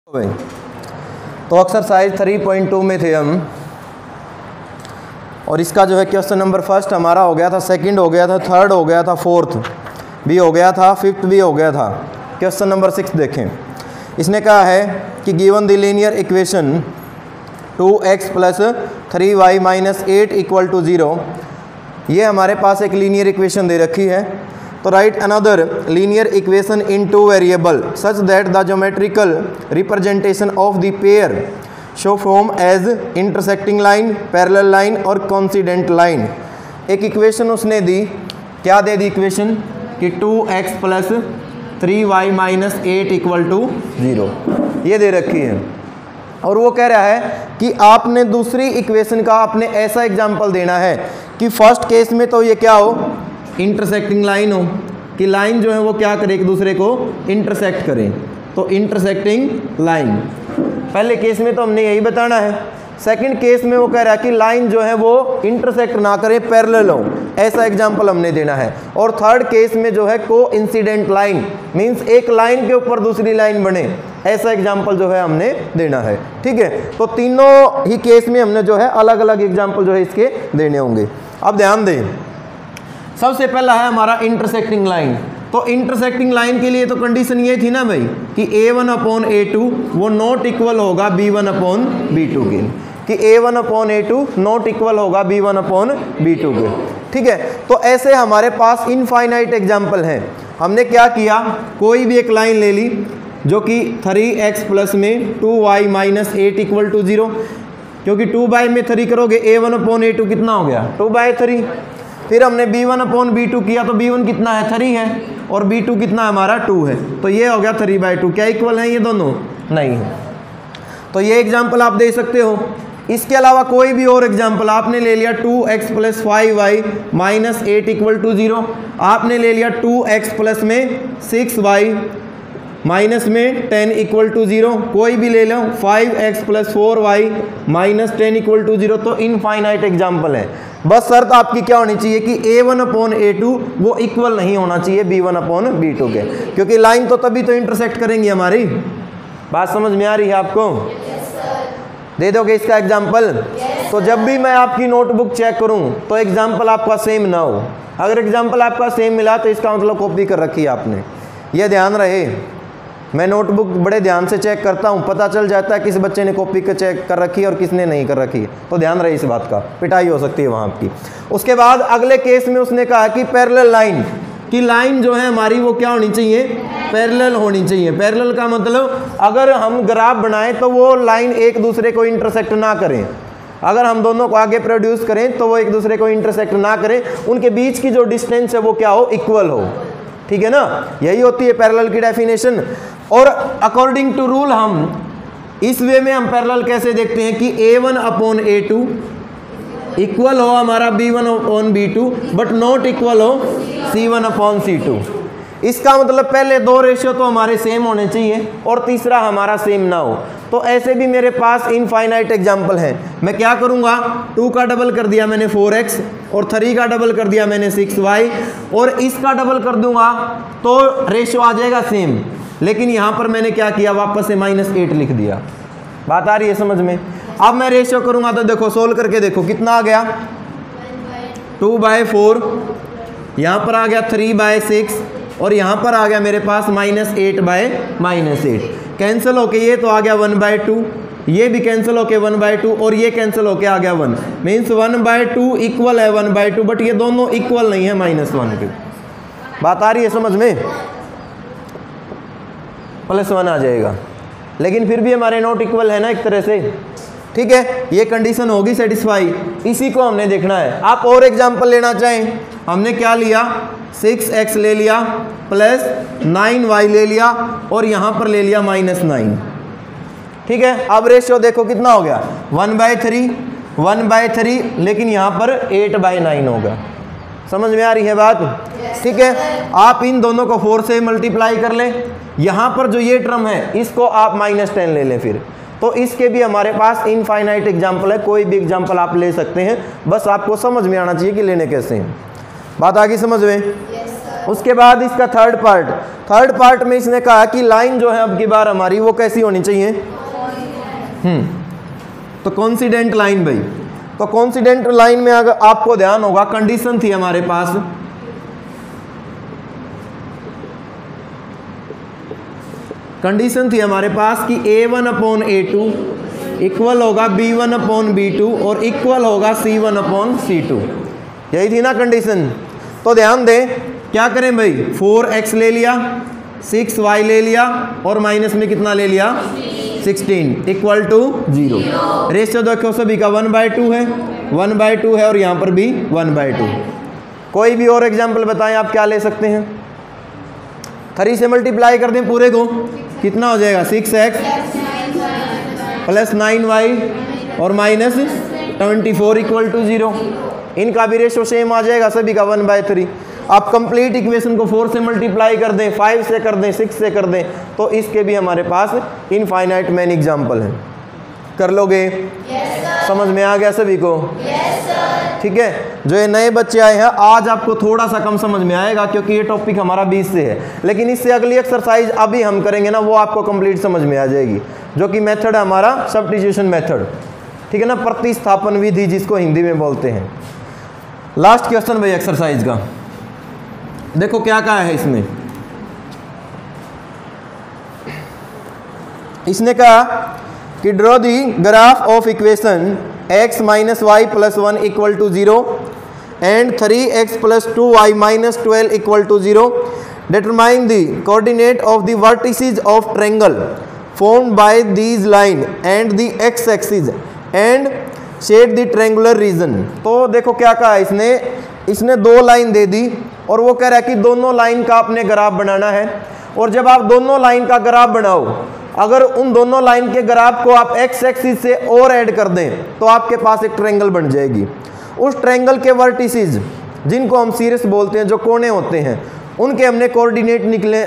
तो एक्सरसाइज 3.2 में थे हम, और इसका जो है क्वेश्चन नंबर फर्स्ट हमारा हो गया था, सेकंड हो गया था, थर्ड हो गया था, फोर्थ भी हो गया था, फिफ्थ भी हो गया था। क्वेश्चन नंबर 6 देखें। इसने कहा है कि given the linear equation 2x plus 3y minus 8 equal to 0, ये हमारे पास एक लीनियर इक्वेशन दे रखी है। तो write another linear equation in two variable such that the geometrical representation of the pair so form as intersecting line, parallel line और coincident line. एक equation उसने दी, क्या दे दी इक्वेशन कि 2x plus 3y minus 8 equal to 0, ये दे रखी है। और वो कह रहा है कि आपने दूसरी इक्वेशन का आपने ऐसा एग्जाम्पल देना है कि फर्स्ट केस में तो ये क्या हो, इंटरसेक्टिंग लाइन हो, कि लाइन जो है वो क्या करे, एक दूसरे को इंटरसेक्ट करें, तो इंटरसेक्टिंग लाइन। पहले केस में तो हमने यही बताना है। सेकंड केस में वो कह रहा है कि लाइन जो है वो इंटरसेक्ट ना करे, पैरेलल हो, ऐसा एग्जाम्पल हमने देना है। और थर्ड केस में जो है कोइंसिडेंट लाइन, मींस एक लाइन के ऊपर दूसरी लाइन बने, ऐसा एग्जाम्पल जो है हमने देना है। ठीक है, तो तीनों ही केस में हमने जो है अलग अलग एग्जाम्पल जो है इसके देने होंगे। अब ध्यान दें, सबसे पहला है हमारा इंटरसेक्टिंग लाइन। तो इंटरसेक्टिंग लाइन के लिए तो कंडीशन ये थी ना भाई कि a1 अपॉन a2 वो नॉट इक्वल होगा b1 अपॉन b2 के, कि a1 upon a2 not equal होगा b1 अपॉन b2 के। ठीक है, तो ऐसे हमारे पास इनफाइनाइट एग्जाम्पल हैं। हमने क्या किया, कोई भी एक लाइन ले ली जो कि 3x प्लस में 2y माइनस 8 इक्वल टू 0, क्योंकि 2 बाई में 3 करोगे a1 अपॉन a2 कितना हो गया, 2/3। फिर हमने b1 अपॉन b2 किया तो b1 कितना है, 3 है, और b2 कितना है हमारा 2 है, तो ये हो गया 3/2। क्या इक्वल है ये दोनों? नहीं है। तो ये एग्जाम्पल आप दे सकते हो। इसके अलावा कोई भी और एग्जाम्पल आपने ले लिया 2x plus 5y minus 8 equal to 0, आपने ले लिया 2x प्लस में 6y माइनस में 10 इक्वल टू 0, कोई भी ले लो 5x plus 4y minus 10 equal to 0, तो इनफाइनाइट एग्जाम्पल है। बस शर्त आपकी क्या होनी चाहिए कि a1 अपॉन a2 वो इक्वल नहीं होना चाहिए b1 अपॉन b2 के, क्योंकि लाइन तो तभी तो इंटरसेक्ट करेंगी हमारी। बात समझ में आ रही है आपको? दे दोगे इसका एग्जाम्पल? तो जब भी मैं आपकी नोटबुक चेक करूं तो एग्जाम्पल आपका सेम ना हो। अगर एग्जाम्पल आपका सेम मिला तो इसका मतलब कॉपी कर रखी है आपने, ये ध्यान रहे। मैं नोटबुक बड़े ध्यान से चेक करता हूँ, पता चल जाता है किस बच्चे ने कॉपी कर चेक कर रखी है और किसने नहीं कर रखी है, तो ध्यान रहे इस बात का, पिटाई हो सकती है वहाँ आपकी। उसके बाद अगले केस में उसने कहा कि पैरेलल लाइन, कि लाइन जो है हमारी वो क्या होनी चाहिए, पैरेलल होनी चाहिए। पैरेलल का मतलब अगर हम ग्राफ बनाएं तो वो लाइन एक दूसरे को इंटरसेक्ट ना करें, अगर हम दोनों को आगे प्रोड्यूस करें तो वो एक दूसरे को इंटरसेक्ट ना करें, उनके बीच की जो डिस्टेंस है वो क्या हो, इक्वल हो। ठीक है ना, यही होती है पैरेलल की डेफिनेशन। और अकॉर्डिंग टू रूल हम इस वे में हम पैरेलल कैसे देखते हैं कि a1 अपॉन a2 इक्वल हो हमारा b1 upon b2 but not equal हो c1 अपॉन c2। इसका मतलब पहले दो रेशियो तो हमारे सेम होने चाहिए और तीसरा हमारा सेम ना हो। तो ऐसे भी मेरे पास इनफाइनाइट एग्जाम्पल हैं। मैं क्या करूँगा, 2 का डबल कर दिया मैंने 4x, और 3 का डबल कर दिया मैंने 6y, और इसका डबल कर दूंगा तो रेशियो आ जाएगा सेम। लेकिन यहाँ पर मैंने क्या किया, वापस से -8 लिख दिया। बात आ रही है समझ में? अब मैं रेशियो करूँगा तो देखो, सोल्व करके देखो कितना आ गया, 2/4, यहाँ पर आ गया 3/6, और यहाँ पर आ गया मेरे पास -8/-8। कैंसिल होके ये तो आ गया 1/2, ये भी कैंसिल होके 1/2, और ये कैंसिल होके आ गया 1, मीन्स 1/2 इक्वल है 1/2, बट ये दोनों इक्वल नहीं है -1 के। बात आ रही है समझ में? +1 आ जाएगा, लेकिन फिर भी हमारे नॉट इक्वल है ना एक तरह से। ठीक है, ये कंडीशन होगी सेटिस्फाई, इसी को हमने देखना है। आप और एग्जांपल लेना चाहें, हमने क्या लिया, 6x ले लिया प्लस 9y ले लिया, और यहाँ पर ले लिया -9। ठीक है, अब रेशियो देखो कितना हो गया, 1/3, लेकिन यहाँ पर 8/9 होगा। समझ में आ रही है बात? ठीक है, आप इन दोनों को 4 से मल्टीप्लाई कर लें, यहाँ पर जो ये टर्म है इसको आप -10 ले लें फिर, तो इसके भी हमारे पास इनफाइनाइट एग्जाम्पल है। कोई भी एग्जाम्पल आप ले सकते हैं, बस आपको समझ में आना चाहिए कि लेने कैसे हैं। बात आ गई समझ में? उसके बाद इसका थर्ड पार्ट में इसने कहा कि लाइन जो है अब की बार हमारी वो कैसी होनी चाहिए, तो कोइंसिडेंट लाइन भाई। तो कोइंसिडेंट लाइन में अगर आपको ध्यान होगा कंडीशन थी हमारे पास, कि A1/A2 इक्वल होगा B1/B2 और इक्वल होगा C1/C2, यही थी ना कंडीशन। तो ध्यान दें क्या करें भाई, 4x ले लिया, 6y ले लिया और माइनस में कितना ले लिया 16 इक्वल टू 0। रेशियो देखो सभी का 1/2 है, 1/2 है और यहाँ पर भी 1/2। कोई भी और एग्जाम्पल बताएं आप क्या ले सकते हैं। 3 से मल्टीप्लाई कर दें पूरे को, कितना हो जाएगा 6x प्लस 9y और माइनस 24 इक्वल टू 0। इनका भी रेशियो सेम आ जाएगा सभी का 1/3। आप कंप्लीट इक्वेशन को 4 से मल्टीप्लाई कर दें, 5 से कर दें, 6 से कर दें, तो इसके भी हमारे पास इनफाइनाइट मैनी एग्जाम्पल हैं। कर लोगे? समझ में आ गया सभी को? ठीक है। जो ये नए बच्चे आए हैं आज आपको थोड़ा सा कम समझ में आएगा क्योंकि ये टॉपिक हमारा 20 से है, लेकिन इससे अगली एक्सरसाइज अभी हम करेंगे ना वो आपको कंप्लीट समझ में आ जाएगी, जो कि मेथड है हमारा सब्स्टिट्यूशन मेथड। ठीक है ना, प्रतिस्थापन विधि जिसको हिंदी में बोलते हैं। लास्ट क्वेश्चन भाई एक्सरसाइज का, देखो क्या कहा है इसमें। इसने कहा कि draw the graph of equation x minus y plus 1 equal to 0 and 3x plus 2y minus 12 equal to 0। Determine the coordinate of the vertices of triangle formed by these line and the x axis and shade the triangular region. तो देखो क्या कहा है इसने 2 line दे दी और वो कह रहा है कि दोनों लाइन का आपने ग्राफ बनाना है। और जब आप दोनों लाइन का ग्राफ बनाओ, अगर उन दोनों लाइन के ग्राफ को आप x एक्सिस से और ऐड कर दें तो आपके पास एक ट्रायंगल बन जाएगी। उस ट्रायंगल के वर्टिसेस जिनको हम सीरस बोलते हैं, जो कोने होते हैं, उनके हमने कोऑर्डिनेट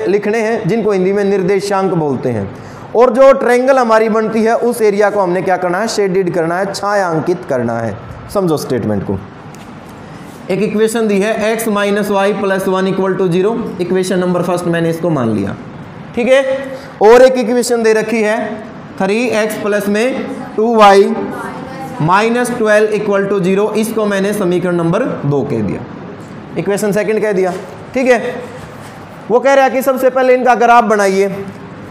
लिखने हैं जिनको हिंदी में निर्देशांक बोलते हैं। और जो ट्रायंगल हमारी बनती है उस एरिया को हमने क्या करना है, शेडेड करना है, छायांकित करना है। समझो स्टेटमेंट को। एक इक्वेशन दी है x minus y plus 1 equal to 0, equation number first मैंने इसको मान लिया। ठीक है। और एक इक्वेशन दे रखी है 3x प्लस में 2y माइनस 12 इक्वल टू 0, इसको मैंने समीकरण नंबर 2 कह दिया, इक्वेशन सेकंड कह दिया। ठीक है। वो कह रहा है कि सबसे पहले इनका ग्राफ बनाइए।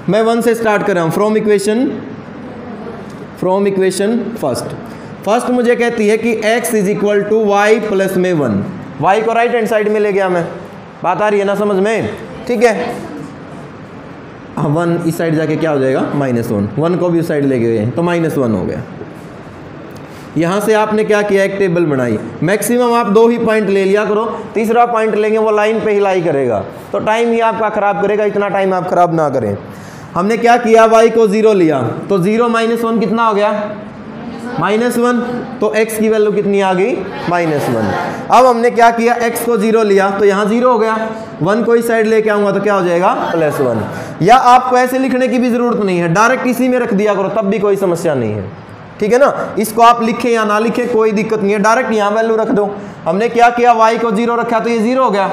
मैं 1 से स्टार्ट कर रहा हूँ, फ्रॉम इक्वेशन फर्स्ट मुझे कहती है कि x is equal to y plus में 1। y को राइट हैंड साइड में ले गया मैं, बात आ रही है ना समझ में? ठीक है। 1 इस साइड जाके क्या हो जाएगा -1, 1 को भी उस साइड ले गए तो -1 हो गया। यहाँ से आपने क्या किया, एक टेबल बनाई। मैक्सिमम आप 2 ही पॉइंट ले लिया करो, तीसरा पॉइंट लेंगे वो लाइन पे ही लाई करेगा तो टाइम ही आपका खराब करेगा, इतना टाइम आप खराब ना करें। हमने क्या किया, y को 0 लिया तो 0 माइनस 1 कितना हो गया, -1, तो x की वैल्यू कितनी आ गई, -1। अब हमने क्या किया, x को 0 लिया तो यहाँ 0 हो गया, 1 को इस साइड लेके आऊंगा तो क्या हो जाएगा +1। या आपको ऐसे लिखने की भी जरूरत नहीं है, डायरेक्ट इसी में रख दिया करो तब भी कोई समस्या नहीं है। ठीक है ना, इसको आप लिखें या ना लिखें कोई दिक्कत नहीं है, डायरेक्ट यहाँ वैल्यू रख दो। हमने क्या किया, y को 0 रखा तो ये 0 हो गया,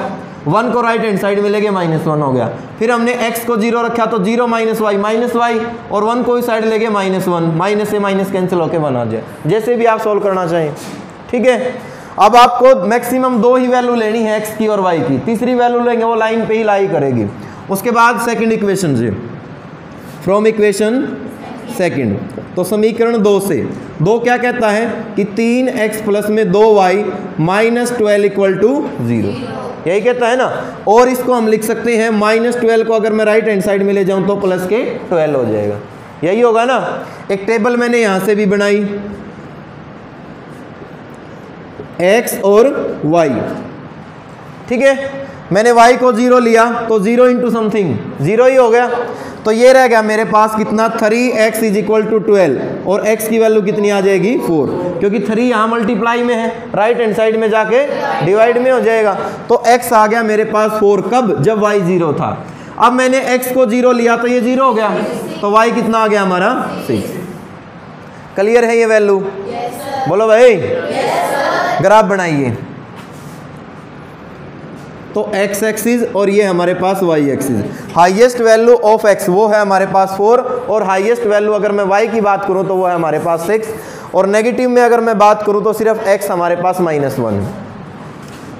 1 को राइट हैंड साइड में ले गए -1 हो गया। फिर हमने x को 0 रखा तो 0 माइनस y और 1 को इस साइड ले गए -1, माइनस से माइनस कैंसिल होकर बना जाए, जैसे भी आप सोल्व करना चाहें। ठीक है। अब आपको मैक्सिमम 2 ही वैल्यू लेनी है x की और y की, तीसरी वैल्यू लेंगे वो लाइन पे ही लाई करेगी। उसके बाद सेकंड इक्वेशन से, फ्रॉम इक्वेशन सेकंड, तो समीकरण 2 से 2 क्या कहता है कि 3x प्लस में 2y माइनस 12 इक्वल टू 0, यही कहता है ना। और इसको हम लिख सकते हैं -12 को अगर मैं राइट हैंड साइड में ले जाऊं तो प्लस के 12 हो जाएगा, यही होगा ना। एक टेबल मैंने यहां से भी बनाई, x और y। ठीक है। मैंने y को 0 लिया तो 0 इंटू समथिंग 0 ही हो गया, तो ये रह गया मेरे पास कितना, 3x इज इक्वल टू 12 और x की वैल्यू कितनी आ जाएगी 4, क्योंकि 3 यहाँ मल्टीप्लाई में है, राइट हैंड साइड में जाके डिवाइड में हो जाएगा। तो x आ गया मेरे पास 4, कब, जब y 0 था। अब मैंने x को 0 लिया तो ये 0 हो गया, तो y कितना आ गया हमारा 6। क्लियर है ये वैल्यू? बोलो भाई। ग्राफ बनाइए। तो एक्स एक्सिस और ये हमारे पास Y axis. Highest value of X वो है हमारे पास 4 और हाईएस्ट वैल्यू अगर मैं वाई की बात करूं तो वो है हमारे पास 6 और नेगेटिव में अगर मैं बात करूं तो सिर्फ एक्स हमारे पास -1।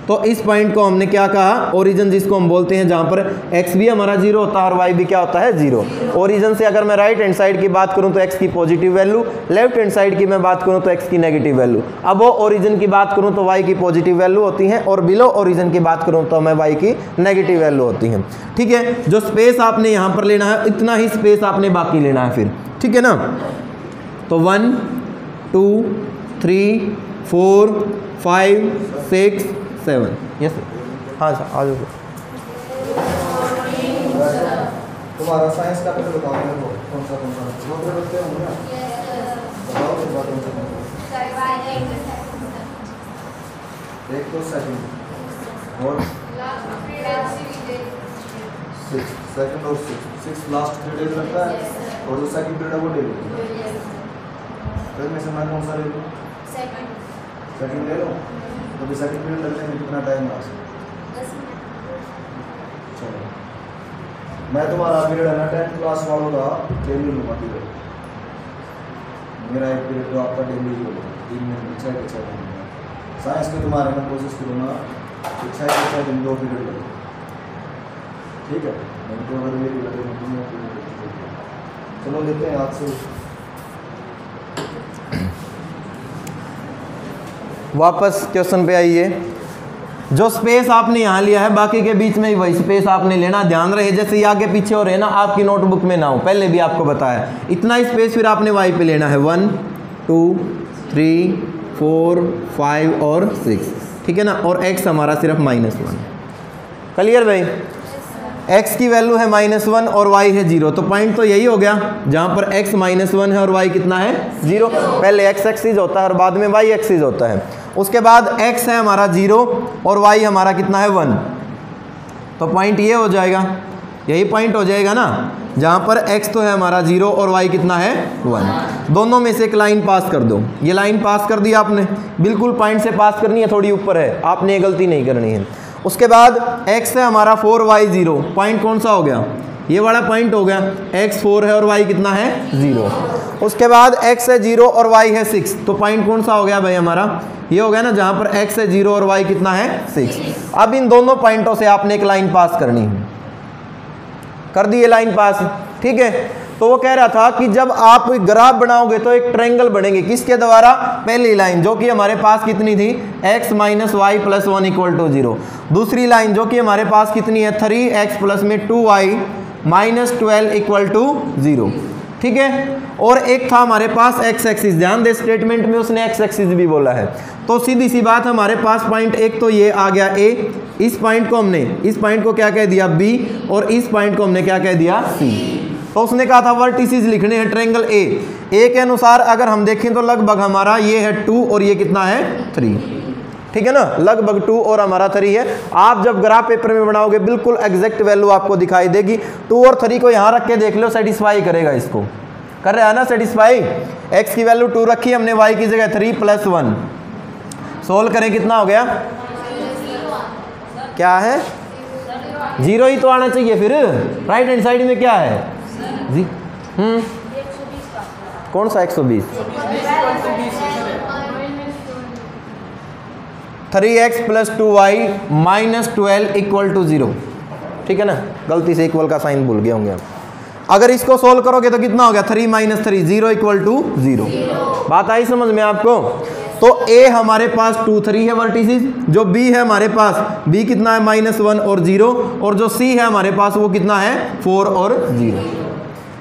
तो इस पॉइंट को हमने क्या कहा, ओरिजिन जिसको हम बोलते हैं, जहाँ पर एक्स भी हमारा 0 होता है और वाई भी क्या होता है 0। ओरिजिन से अगर मैं राइट हैंड साइड की बात करूँ तो एक्स की positive value, left hand side की मैं बात करूँ तो एक्स की नेगेटिव वैल्यू। अब वो ओरिजिन की बात करूँ तो वाई की पॉजिटिव वैल्यू होती है और बिलो ओरिजिन की बात करूँ तो मैं वाई की नेगेटिव वैल्यू होती है। ठीक है, जो स्पेस आपने यहाँ पर लेना है इतना ही स्पेस आपने बाकी लेना है फिर, ठीक है ना। तो 1 2 3 4 5 6 7, यस हाँ सर आ जाओ। तुम्हारा साइंस का पेपर बताओ मेरे को, कौन सा नोट रखते हो ना, बताओ फिर बात कौन सा। एक तो सेकंड और सेकंड और 6 लास्ट 3 डेज लगता है और जो सेकंड पीरियड है वो डेली। फिर में से मैं कौन सा ले लूँ? सेकंड ले लो। तो सेकंड पीरियड लगने में कितना टाइम लगा सकते? 10 मिनट। चलो मैं तुम्हारा पीरियड है ना 10th क्लास वालों का डेली लूँगा पीरियड। मेरा एक पीरियड तो आपका डेली ही होगा 3 दिन 6 दिन। साइंस के तुम्हारे में कोशिश करो ना 6 दिन 2 पीरियड लगे, ठीक है। नहीं तो अगर ये लगे चलो लेते हैं आज से। वापस क्वेश्चन पे आइए। जो स्पेस आपने यहाँ लिया है बाकी के बीच में ही वही स्पेस आपने लेना। ध्यान रहे जैसे ये आगे पीछे हो रहे हैं ना, आपकी नोटबुक में ना हो, पहले भी आपको बताया। इतना स्पेस फिर आपने वाई पे लेना है 1 2 3 4 5 और 6, ठीक है ना। और x हमारा सिर्फ -1। क्लियर भाई? x की वैल्यू है -1 और y है 0। तो पॉइंट तो यही हो गया जहाँ पर x -1 है और y कितना है 0। पहले x एक्सिस होता है और बाद में y एक्सिस होता है। उसके बाद x है हमारा 0 और y हमारा कितना है 1। तो पॉइंट ये हो जाएगा, यही पॉइंट हो जाएगा ना, जहाँ पर x तो है हमारा 0 और y कितना है 1। दोनों में से एक लाइन पास कर दो। ये लाइन पास कर दी आपने, बिल्कुल पॉइंट से पास करनी है, थोड़ी ऊपर है, आपने ये गलती नहीं करनी है। उसके बाद x है हमारा 4 y 0। पॉइंट कौन सा हो गया? ये वाला पॉइंट हो गया। x 4 है और y कितना है 0। उसके बाद x है 0 और y है 6। तो पॉइंट कौन सा हो गया भाई हमारा? ये हो गया ना, जहाँ पर x है 0 और y कितना है 6। अब इन दोनों पॉइंटों से आपने एक लाइन पास करनी है। कर दी ये लाइन पास, ठीक है। तो वो कह रहा था कि जब आप ग्राफ बनाओगे तो एक ट्रायंगल बनेंगे, किसके द्वारा? पहली लाइन जो कि हमारे पास कितनी थी, x - y + 1 = 0। दूसरी लाइन जो कि हमारे पास कितनी है, 3x प्लस में 2y - 12 = 0, ठीक है। और एक था हमारे पास x एक्सिस। ध्यान दे स्टेटमेंट में उसने x एक्सिस भी बोला है। तो सीधी सी बात हमारे पास पॉइंट एक तो ये आ गया a, इस पॉइंट को हमने, इस पॉइंट को क्या कह दिया b और इस पॉइंट को हमने क्या कह दिया c। तो उसने कहा था वर्टिसेस लिखने हैं ट्रायंगल ए के अनुसार। अगर हम देखें तो लगभग हमारा ये है 2 और ये कितना है 3, ठीक है ना, लगभग 2 और हमारा 3 है। आप जब ग्राफ पेपर में बनाओगे बिल्कुल एग्जैक्ट वैल्यू आपको दिखाई देगी। 2 और 3 को यहाँ रख के देख लो, सेटिस्फाई करेगा इसको, कर रहा है ना सेटिस्फाई। x की वैल्यू 2 रखी हमने, y की जगह 3 + 1। सोल्व करें कितना हो गया? क्या है? 0 ही तो आना चाहिए फिर। राइट हैंड साइड में क्या है जी? कौन सा 120? 3x + 2y - 12 = 0, ठीक है ना। गलती से इक्वल का साइन भूल गए होंगे आप। अगर इसको सोल्व करोगे तो कितना हो गया? 3 - 3 0 = 0। बात आई समझ में आपको? तो a हमारे पास 2 3 है वर्टिसेस, जो b है हमारे पास, b कितना है -1 और 0, और जो c है हमारे पास वो कितना है 4 और 0,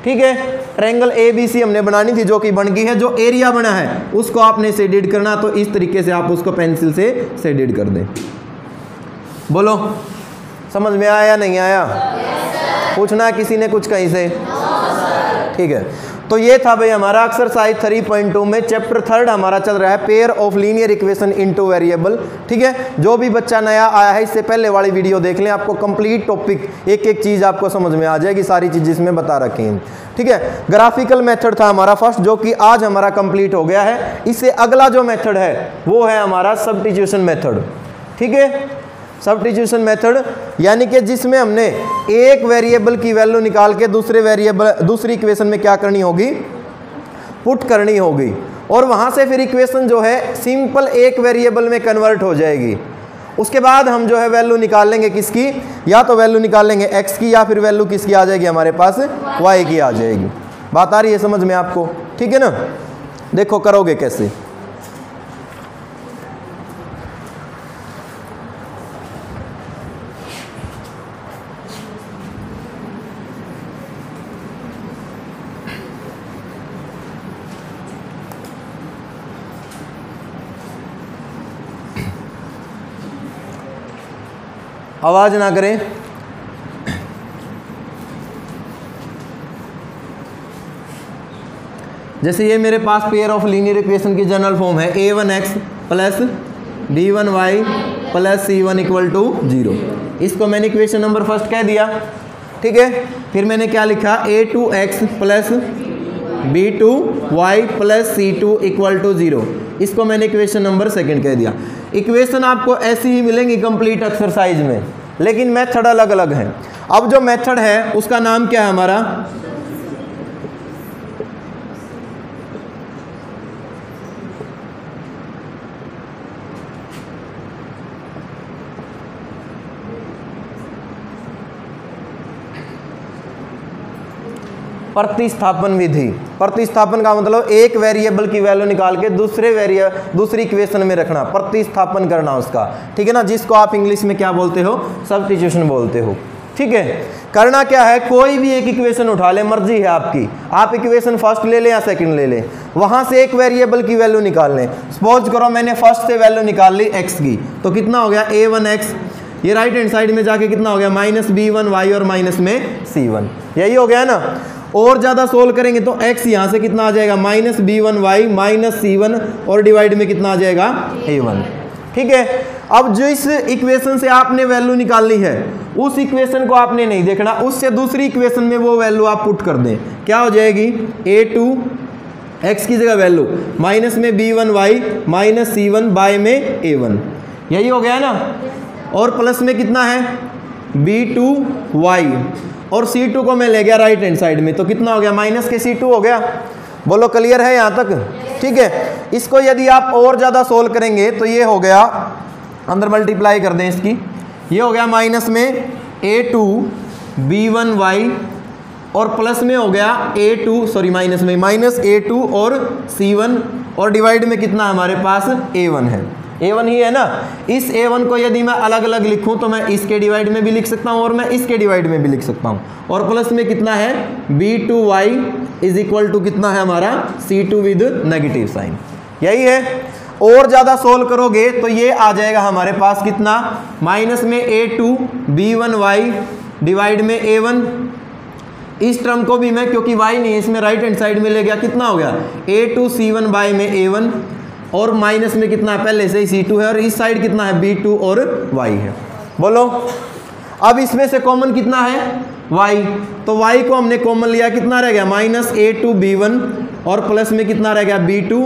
ठीक है। ट्रायंगल ABC हमने बनानी थी जो कि बन गई है। जो एरिया बना है उसको आपने शेडेड करना, तो इस तरीके से आप उसको पेंसिल से शेडेड कर दें। बोलो समझ में आया या नहीं आया? पूछना किसी ने कुछ कहीं से? ठीक है। तो ये था भाई हमारा एक्सरसाइज 3.2 में चैप्टर 3 हमारा चल रहा है pair of linear equation into variable, ठीक है। जो भी बच्चा नया आया है इससे पहले वाली वीडियो देख लें, आपको कंप्लीट टॉपिक एक एक चीज़ आपको समझ में आ जाएगी, सारी चीज़ इसमें बता रखी हैं, ठीक है। ग्राफिकल मेथड था हमारा फर्स्ट, जो कि आज हमारा कंप्लीट हो गया है। इससे अगला जो मेथड है वो है हमारा सब्स्टिट्यूशन मेथड, ठीक है। सब्स्टिट्यूशन मेथड, यानी कि जिसमें हमने एक वेरिएबल की वैल्यू निकाल के दूसरी इक्वेशन में क्या करनी होगी, पुट करनी होगी, और वहाँ से फिर इक्वेशन जो है सिंपल एक वेरिएबल में कन्वर्ट हो जाएगी। उसके बाद हम जो है वैल्यू निकाल लेंगे किसकी, या तो वैल्यू निकाल लेंगे x की, या फिर वैल्यू किसकी आ जाएगी हमारे पास, y की आ जाएगी। बात आ रही है समझ में आपको, ठीक है ना। देखो करोगे कैसे। आवाज ना करें। जैसे ये मेरे पास पेयर ऑफ लीनियर इक्वेशन की जनरल फॉर्म है a1x plus b1y plus c1 equal to 0। इसको मैंने इक्वेशन नंबर फर्स्ट कह दिया, ठीक है। फिर मैंने क्या लिखा, a2x plus b2y plus c2 equal to 0। इसको मैंने इक्वेशन नंबर सेकंड कह दिया। इक्वेशन आपको ऐसी ही मिलेंगी कंप्लीट एक्सरसाइज में, लेकिन मेथड अलग अलग है। अब जो मेथड है उसका नाम क्या है हमारा, प्रतिस्थापन विधि। प्रतिस्थापन का मतलब एक वेरिएबल की वैल्यू निकाल के दूसरी इक्वेशन में रखना, प्रतिस्थापन करना उसका, ठीक है ना, जिसको आप इंग्लिश में क्या बोलते हो, सब्स्टिट्यूशन बोलते हो, ठीक है। करना क्या है, कोई भी एक इक्वेशन उठा ले, मर्जी है आपकी, आप इक्वेशन फर्स्ट ले लें या सेकंड ले लें, वहां से एक वेरिएबल की वैल्यू निकाल लें। सपोज करो मैंने फर्स्ट से वैल्यू निकाल ली x की, तो कितना हो गया a1x, ये राइट हैंड साइड में जाके कितना हो गया माइनस b1y और माइनस में c1, यही हो गया ना। और ज़्यादा सोल्व करेंगे तो x यहाँ से कितना आ जाएगा माइनस b1y माइनस c1 और डिवाइड में कितना आ जाएगा a1, ठीक है। अब जो इस इक्वेशन से आपने वैल्यू निकालनी है उस इक्वेशन को आपने नहीं देखना, उससे दूसरी इक्वेशन में वो वैल्यू आप पुट कर दें, क्या हो जाएगी a2 x की जगह वैल्यू माइनस में b1y माइनस c1 बाय में a1, यही हो गया ना। और प्लस में कितना है b2y और c2 को मैं ले गया राइट हैंड साइड में, तो कितना हो गया माइनस के c2 हो गया। बोलो क्लियर है यहाँ तक, ठीक है। इसको यदि आप और ज़्यादा सोल्व करेंगे तो ये हो गया, अंदर मल्टीप्लाई कर दें इसकी, ये हो गया माइनस में a2 b1y और प्लस में हो गया माइनस में माइनस a2 और c1 और डिवाइड में कितना हमारे पास a1 है, a1 ही है ना। इस a1 को यदि मैं अलग अलग लिखूं तो मैं इसके डिवाइड में भी लिख सकता हूं और मैं इसके डिवाइड में भी लिख सकता हूं। और प्लस में कितना है b2y इज इक्वल टू कितना है हमारा c2 विद नेगेटिव साइन, यही है। और ज़्यादा सोल्व करोगे तो ये आ जाएगा हमारे पास कितना माइनस में a2 b1y डिवाइड में a1। इस टर्म को भी मैं, क्योंकि y नहीं है इसमें, राइट हैंड साइड में ले गया, कितना हो गया a2 c1 बाय में a1 और माइनस में कितना है पहले से ही c2 है और इस साइड कितना है b2 और y है। बोलो अब इसमें से कॉमन कितना है y, तो y को हमने कॉमन लिया, कितना रह गया माइनस a2 b1 और प्लस में कितना रह गया b2।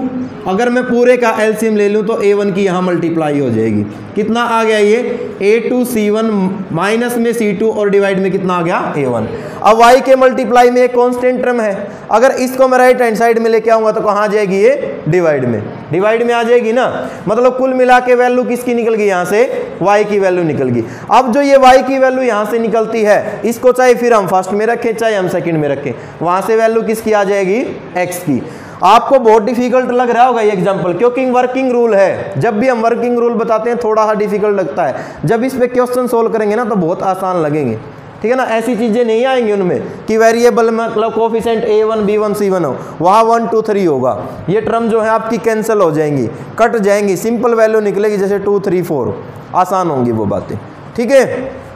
अगर मैं पूरे का एलसीएम ले लूँ तो a1 की यहाँ मल्टीप्लाई हो जाएगी, कितना आ गया ये a2 c1 माइनस में c2 और डिवाइड में कितना आ गया a1। अब y के मल्टीप्लाई में एक कांस्टेंट टर्म है, अगर इसको मैं राइट हैंड साइड में लेके आऊँगा तो कहाँ आ जाएगी ये डिवाइड में आ जाएगी ना। मतलब कुल मिला के वैल्यू किसकी निकल गई यहाँ से, y की वैल्यू निकल गई। अब जो ये y की वैल्यू यहाँ से निकलती है, इसको चाहे फिर हम फर्स्ट में रखें चाहे हम सेकंड में रखें, वहाँ से वैल्यू किसकी आ जाएगी x की। आपको बहुत डिफिकल्ट लग रहा होगा ये एग्जांपल, क्योंकि वर्किंग रूल है। जब भी हम वर्किंग रूल बताते हैं थोड़ा सा डिफिकल्ट लगता है, जब इस पे क्वेश्चन सोल्व करेंगे ना तो बहुत आसान लगेंगे, ठीक है ना। ऐसी चीज़ें नहीं आएंगी उनमें कि वेरिएबल मतलब कोफिशिएंट a1 b1 c1 हो, वहाँ 1 2 3 होगा। ये टर्म जो है आपकी कैंसिल हो जाएंगी, कट जाएंगी, सिंपल वैल्यू निकलेगी जैसे 2 3 4, आसान होंगी वो बातें, ठीक है।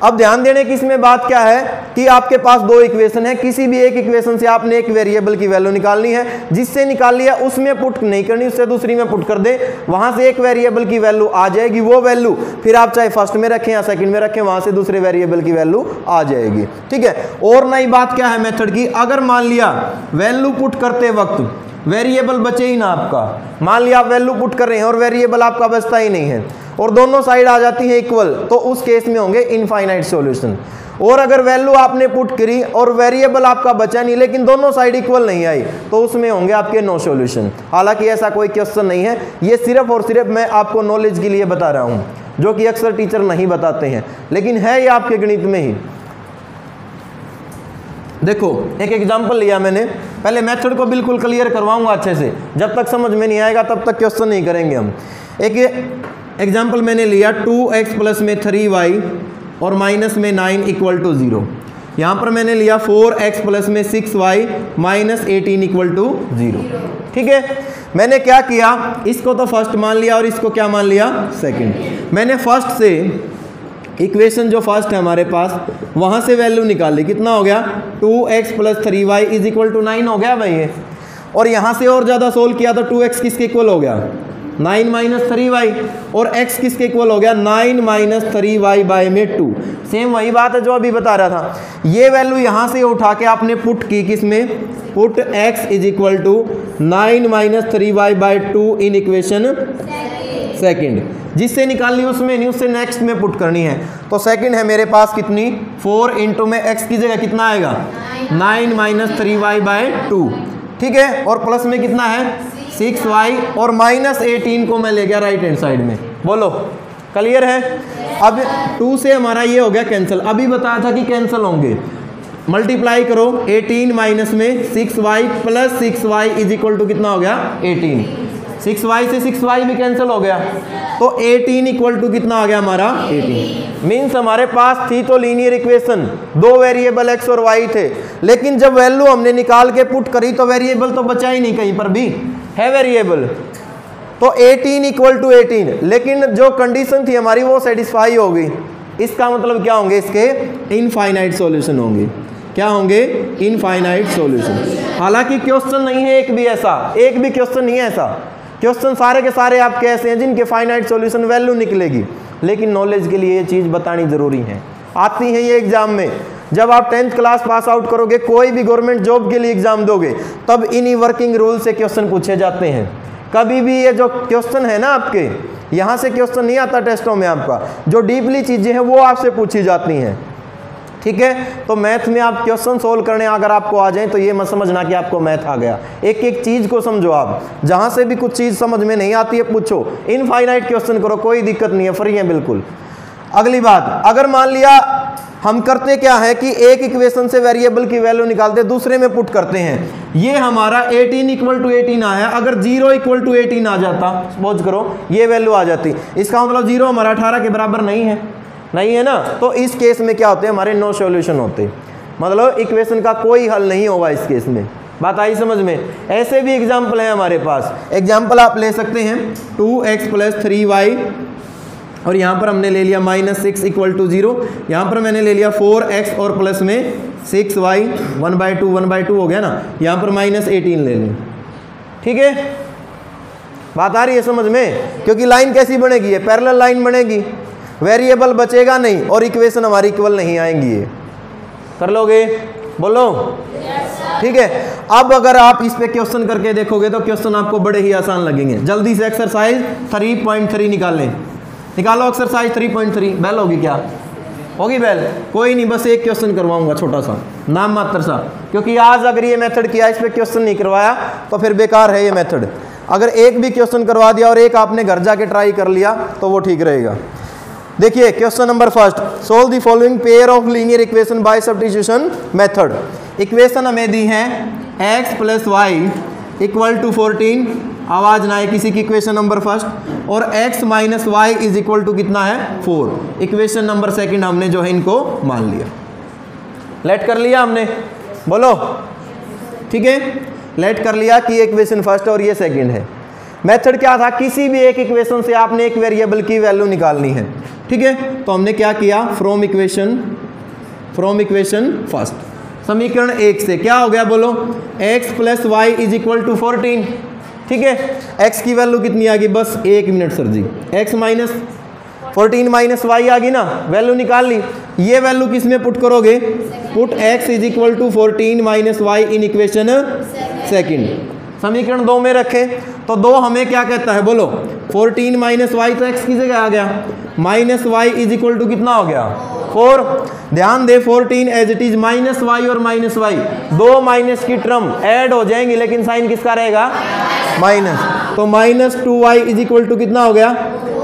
अब ध्यान देने की इसमें बात क्या है कि आपके पास दो इक्वेशन है, किसी भी एक इक्वेशन से आपने एक वेरिएबल की वैल्यू निकालनी है, जिससे निकाल लिया उसमें पुट नहीं करनी, उससे दूसरी में पुट कर दे, वहां से एक वेरिएबल की वैल्यू आ जाएगी। वो वैल्यू फिर आप चाहे फर्स्ट में रखें या सेकंड में रखें, वहां से दूसरे वेरिएबल की वैल्यू आ जाएगी, ठीक है। और नई बात क्या है मेथड की, अगर मान लिया वैल्यू पुट करते वक्त वेरिएबल बचे ही ना आपका, मान लिया आप वैल्यू पुट कर रहे हैं और वेरिएबल आपका बचता ही नहीं है, और दोनों साइड आ जाती है इक्वल, तो उस केस में होंगे इनफाइनाइट सॉल्यूशन। और अगर वैल्यू आपने पुट करी और वेरिएबल आपका बचा नहीं लेकिन दोनों साइड इक्वल नहीं आई, तो उसमें होंगे आपके नो सॉल्यूशन। हालांकि ऐसा कोई क्वेश्चन नहीं है, ये सिर्फ और सिर्फ मैं आपको नॉलेज के लिए बता रहा हूं, जो कि अक्सर टीचर नहीं बताते हैं, लेकिन है ये आपके गणित में ही। देखो एक एग्जांपल लिया मैंने, पहले मेथड को बिल्कुल क्लियर करवाऊंगा अच्छे से, जब तक समझ में नहीं आएगा तब तक क्वेश्चन नहीं करेंगे हम। एक एग्जांपल मैंने लिया 2x प्लस में 3y और माइनस में 9 इक्वल टू 0। यहाँ पर मैंने लिया 4x प्लस में 6y माइनस 18 इक्वल टू 0। ठीक है, मैंने क्या किया, इसको तो फर्स्ट मान लिया और इसको क्या मान लिया, सेकंड। मैंने फर्स्ट से इक्वेशन जो फर्स्ट है हमारे पास वहाँ से वैल्यू निकाल ली, कितना हो गया 2x plus 3y is equal to 9 हो गया भाई ये। और यहाँ से और ज़्यादा सोल्व किया तो 2x किसके इक्वल हो गया 9 माइनस 3y, और x किसके इक्वल हो गया 9 माइनस 3y बाय में 2। सेम वही बात है जो अभी बता रहा था। ये वैल्यू यहाँ से उठा के आपने पुट की किसमें, put x is equal to 9 minus 3y by 2 in equation second. जिससे निकालनी उसमें नहीं, उससे नेक्स्ट में पुट करनी है। तो सेकंड है मेरे पास कितनी 4 इंटू में x की जगह कितना आएगा 9 माइनस 3y बाय 2। ठीक है, और प्लस में कितना है 6y और माइनस 18 को मैं ले गया राइट हैंड साइड में। बोलो क्लियर है। अब 2 से हमारा ये हो गया कैंसिल, अभी बताया था कि कैंसिल होंगे। मल्टीप्लाई करो 18 माइनस में 6y plus 6y is equal to कितना हो गया 18। 6y से 6y भी कैंसिल हो गया, तो 18 इक्वल टू कितना आ गया हमारा 18। मीन्स हमारे पास थी तो लीनियर इक्वेशन, दो वेरिएबल x और y थे, लेकिन जब वैल्यू हमने निकाल के पुट करी तो वेरिएबल तो बचा ही नहीं, कहीं पर भी है वेरिएबल। तो 18 इक्वल टू 18, लेकिन जो कंडीशन थी हमारी वो सेटिस्फाई हो गई। इसका मतलब क्या होंगे, इसके इनफाइनाइट सॉल्यूशन होंगे। क्या होंगे, इनफाइनाइट सॉल्यूशन। हालांकि क्वेश्चन नहीं है एक भी ऐसा, एक भी क्वेश्चन नहीं है ऐसा। क्वेश्चन सारे के सारे आपके ऐसे हैं जिनके फाइनाइट सॉल्यूशन वैल्यू निकलेगी, लेकिन नॉलेज के लिए ये चीज़ बतानी ज़रूरी है। आती है ये एग्जाम में, जब आप 10th क्लास पास आउट करोगे, कोई भी गवर्नमेंट जॉब के लिए एग्जाम दोगे, तब इन्हीं वर्किंग रूल से क्वेश्चन पूछे जाते हैं। कभी भी ये जो क्वेश्चन है ना आपके, यहाँ से क्वेश्चन नहीं आता टेस्टों में आपका, जो डीपली चीज़ें हैं वो आपसे पूछी जाती हैं। ठीक है, तो मैथ में आप क्वेश्चन सोल्व करने अगर आपको आ जाए तो ये मत समझना कि आपको मैथ आ गया। एक एक चीज़ को समझो आप, जहाँ से भी कुछ चीज़ समझ में नहीं आती है पूछो, इनफाइनाइट क्वेश्चन करो, कोई दिक्कत नहीं है, फ्री है बिल्कुल। अगली बात, अगर मान लिया हम करते क्या है कि एक इक्वेशन से वेरिएबल की वैल्यू निकालते दूसरे में पुट करते हैं। ये हमारा 18 इक्वल टू 18 आया, अगर 0 इक्वल टू 18 आ जाता, सपोज करो ये वैल्यू आ जाती, इसका मतलब 0 हमारा 18 के बराबर नहीं है, नहीं है ना। तो इस केस में क्या होते हैं, हमारे नो सॉल्यूशन होते, मतलब इक्वेशन का कोई हल नहीं होगा इस केस में। बात आई समझ में। ऐसे भी एग्जाम्पल हैं हमारे पास, एग्जाम्पल आप ले सकते हैं 2x प्लस 3y, और यहाँ पर हमने ले लिया माइनस 6 इक्वल टू 0। यहाँ पर मैंने ले लिया 4x और प्लस में 6y 1/2 हो गया ना, यहाँ पर माइनस 18 ले लें। ठीक है, बात आ रही है समझ में, क्योंकि लाइन कैसी बनेगी, ये पैरेलल लाइन बनेगी, वेरिएबल बचेगा नहीं और इक्वेशन हमारी इक्वल नहीं आएंगी। ये कर लोगे, बोलो ठीक है। अब अगर आप इस पे क्वेश्चन करके देखोगे तो क्वेश्चन आपको बड़े ही आसान लगेंगे। जल्दी से एक्सरसाइज 3.3 निकाल लें, निकालो एक्सरसाइज 3.3। बेल होगी क्या, होगी बेल? कोई नहीं, बस एक क्वेश्चन करवाऊंगा छोटा सा, नाम मात्र सा, क्योंकि आज अगर ये मेथड किया, इस पे क्वेश्चन नहीं करवाया तो फिर बेकार है ये मेथड। अगर एक भी क्वेश्चन करवा दिया और एक आपने घर जाके ट्राई कर लिया तो वो ठीक रहेगा। देखिए question number first, solve the following pair of linear equation by substitution method. Equation हमें दी है x plus y equal to 14, आवाज ना है किसी की, इक्वेशन नंबर फर्स्ट, और x minus y is equal to कितना है 4। इक्वेशन नंबर सेकंड हमने जो है इनको मान लिया, लेट कर लिया हमने, बोलो ठीक है, लेट कर लिया कि इक्वेशन फर्स्ट और ये सेकंड है। मेथड क्या था, किसी भी एक इक्वेशन से आपने एक वेरिएबल की वैल्यू निकालनी है। ठीक है, तो हमने क्या किया, फ्रॉम इक्वेशन फर्स्ट, समीकरण 1 से क्या हो गया बोलो, x plus y is equal to 14। ठीक है, x की वैल्यू कितनी आ गई, बस 1 मिनट सर जी, x माइनस 14 माइनस वाई आ गई ना, वैल्यू निकाल ली। ये वैल्यू किस में पुट करोगे, put x is equal to 14 minus y in equation second. समीकरण 2 में रखें तो 2 हमें क्या कहता है बोलो, 14 माइनस वाई, तो x की जगह आ गया, minus y is equal to कितना हो गया 4। ध्यान दे 14 as it is minus y और माइनस वाई, दो माइनस की टर्म ऐड हो जाएंगी लेकिन साइन किसका रहेगा माइनस, तो minus 2y is equal to कितना हो गया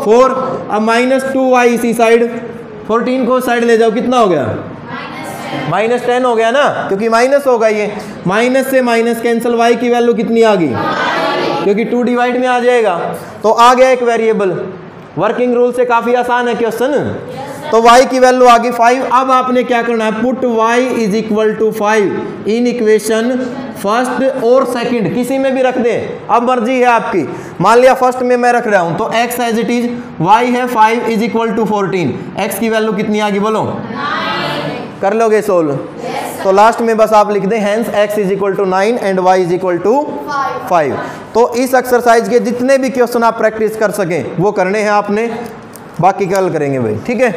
4। अब माइनस 2y इसी साइड, 14 को साइड ले जाओ, कितना हो गया माइनस 10 हो गया ना, क्योंकि माइनस होगा ये, माइनस से माइनस कैंसिल, y की वैल्यू कितनी आ गई, क्योंकि 2 डिवाइड में आ जाएगा, तो आ गया एक वेरिएबल। वर्किंग रूल से काफी आसान है क्वेश्चन। तो y की वैल्यू आ गई 5। अब आपने क्या करना है, put y is equal to 5 in equation first और सेकंड, किसी में भी रख दें, अब मर्जी है आपकी। मान लिया फर्स्ट में मैं रख रहा हूं तो x as it is, y है 5 इज इक्वल टू 14, x की वैल्यू कितनी आ गई बोलो, 9। कर लोगे सोल्व? तो लास्ट में बस आप लिख दें hence x is equal to 9 and y is equal to 5। तो इस एक्सरसाइज के जितने भी क्वेश्चन आप प्रैक्टिस कर सकें वो करने हैं आपने, बाकी कल करेंगे भाई, ठीक है।